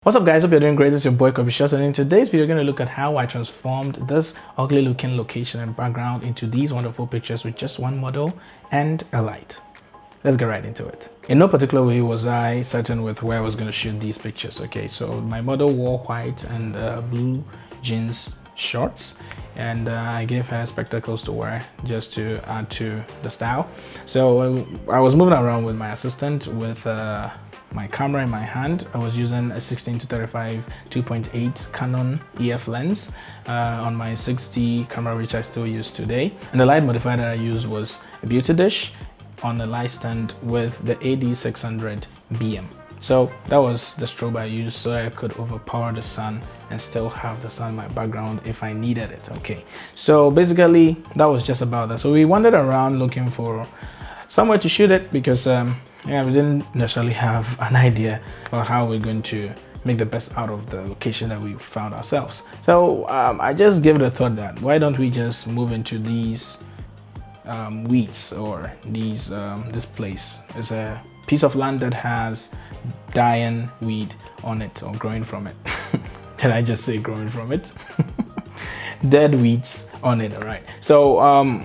What's up guys, hope you're doing great. It's your boy Kwadwo Sheldon. In today's video, we're going to look at how I transformed this ugly looking location and background into these wonderful pictures with just one model and a light. Let's get right into it. In no particular way was I certain with where I was going to shoot these pictures. Okay, so my model wore white and blue jeans shorts, and I gave her spectacles to wear just to add to the style. So I was moving around with my assistant with my camera in my hand. I was using a 16 to 35 2.8 Canon EF lens on my 6D camera, which I still use today. And the light modifier that I used was a beauty dish on a light stand with the AD600 BM. So that was the strobe I used so I could overpower the sun and still have the sun in my background if I needed it. Okay, so basically that was just about that. So we wandered around looking for somewhere to shoot it because yeah, we didn't necessarily have an idea about how we're going to make the best out of the location that we found ourselves. So I just gave it a thought that why don't we just move into these weeds, or these this place is a piece of land that has dying weed on it, or growing from it. Did I just say growing from it? Dead weeds on it. All right, so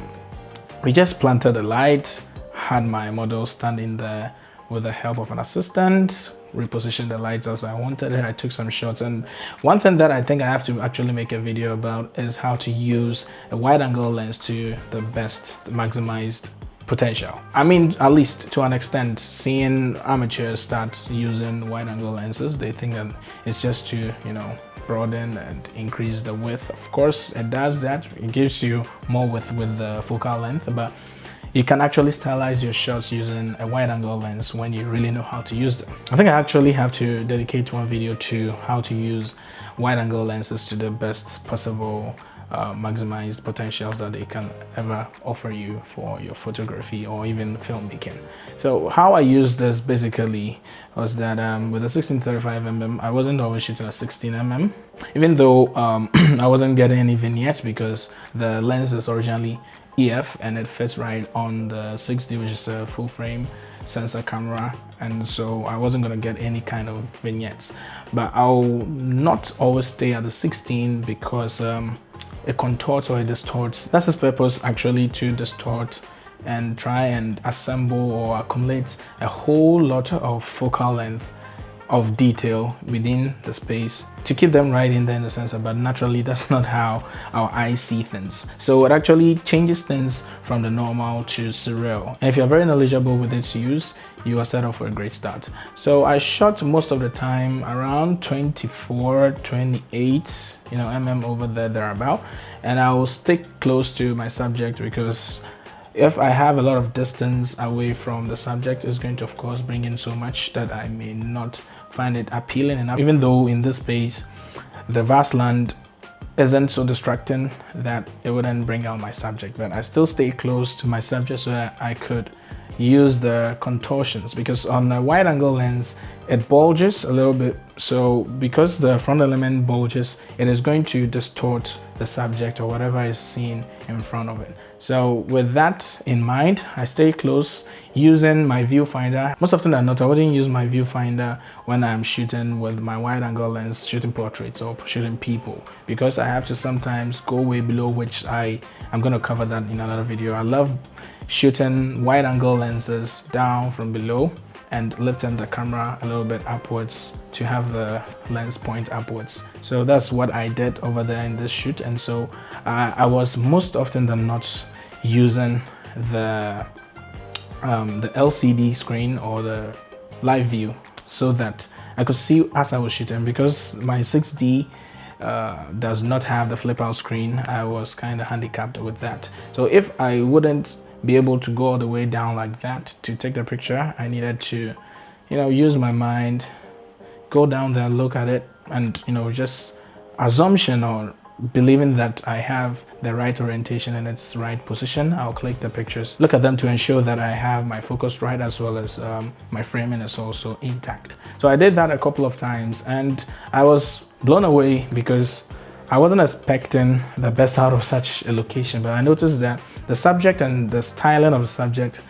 we just planted a light, had my model standing there with the help of an assistant, repositioned the lights as I wanted it. I took some shots, and one thing that I think I have to actually make a video about is how to use a wide angle lens to the best maximized potential. I mean, at least to an extent, seeing amateurs start using wide angle lenses, they think that it's just to, you know, broaden and increase the width. Of course it does that, it gives you more width with the focal length, but you can actually stylize your shots using a wide angle lens when you really know how to use them. I think I actually have to dedicate one video to how to use wide angle lenses to the best possible maximized potentials that they can ever offer you for your photography or even filmmaking. So how I used this basically was that with a 16-35mm, I wasn't always shooting a 16mm, even though I wasn't getting any vignettes because the lens is originally EF and it fits right on the 6D, which is a full frame sensor camera, and so I wasn't going to get any kind of vignettes. But I'll not always stay at the 16 because it contorts or it distorts. That's its purpose, actually, to distort and try and assemble or accumulate a whole lot of focal length of detail within the space to keep them right in there in the sensor, but naturally that's not how our eyes see things. So it actually changes things from the normal to surreal, and if you're very knowledgeable with its use, you are set up for a great start. So I shot most of the time around 24, 28 mm over there, thereabout, and I will stick close to my subject because if I have a lot of distance away from the subject, it's going to of course bring in so much that I may not find it appealing enough, even though in this space the vast land isn't so distracting that it wouldn't bring out my subject. But I still stay close to my subject so that I could use the contortions, because on a wide angle lens it bulges a little bit. So because the front element bulges, it is going to distort the subject or whatever is seen in front of it. So with that in mind, I stay close using my viewfinder. Most often than not, I wouldn't use my viewfinder when I'm shooting with my wide angle lens, shooting portraits or shooting people, because I have to sometimes go way below, which I'm going to cover that in another video. I love shooting wide angle lenses down from below and lifting the camera a little bit upwards to have the lens point upwards. So that's what I did over there in this shoot, and so I was most often than not using the LCD screen or the live view so that I could see as I was shooting, because my 6D does not have the flip out screen. I was kind of handicapped with that. So if I wouldn't be able to go all the way down like that to take the picture, I needed to, you know, use my mind, go down there, look at it, and, you know, just assumption or believing that I have the right orientation in its right position, I'll click the pictures, look at them to ensure that I have my focus right, as well as my framing is also intact. So I did that a couple of times and I was blown away because I wasn't expecting the best out of such a location, but I noticed that the subject and the styling of the subject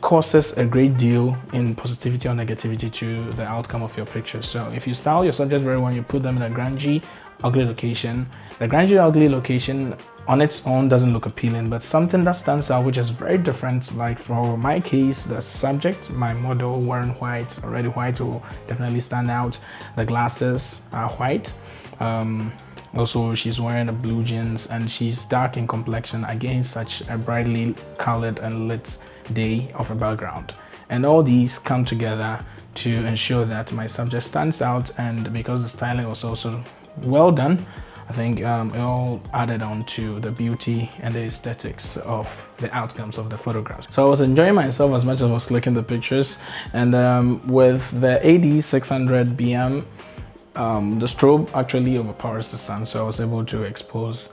causes a great deal in positivity or negativity to the outcome of your picture. So if you style your subjects very well, you put them in a grungy, ugly location. The grungy, ugly location on its own doesn't look appealing, but something that stands out, which is very different, like for my case, the subject, my model wearing white, already white will definitely stand out. The glasses are white. Also, she's wearing a blue jeans and she's dark in complexion against such a brightly colored and lit day of a background. And all these come together to ensure that my subject stands out, and because the styling was also well done, I think it all added on to the beauty and the aesthetics of the outcomes of the photographs. So I was enjoying myself as much as I was clicking the pictures, and with the AD 600 BM, the strobe actually overpowers the sun, so I was able to expose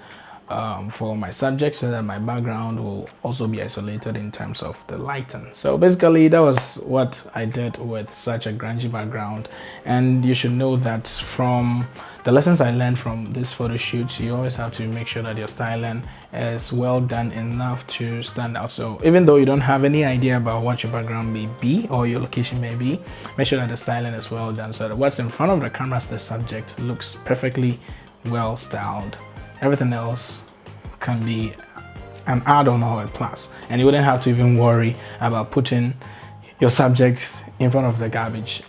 for my subject so that my background will also be isolated in terms of the lighting. So basically that was what I did with such a grungy background. And you should know that from the lessons I learned from this photo shoot, you always have to make sure that your styling is well done enough to stand out. So even though you don't have any idea about what your background may be or your location may be, make sure that the styling is well done so that what's in front of the camera as the subject looks perfectly well styled. Everything else can be an add-on or a plus, and you wouldn't have to even worry about putting your subject in front of the garbage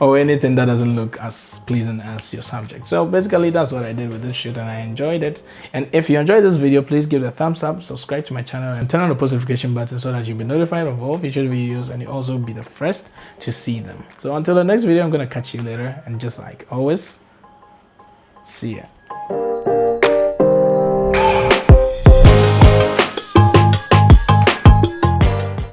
or anything that doesn't look as pleasing as your subject. So basically that's what I did with this shoot, and I enjoyed it. And if you enjoyed this video, please give it a thumbs up, subscribe to my channel, and turn on the post notification button so that you'll be notified of all future videos and you'll also be the first to see them. So until the next video, I'm gonna catch you later, and just like always, see ya.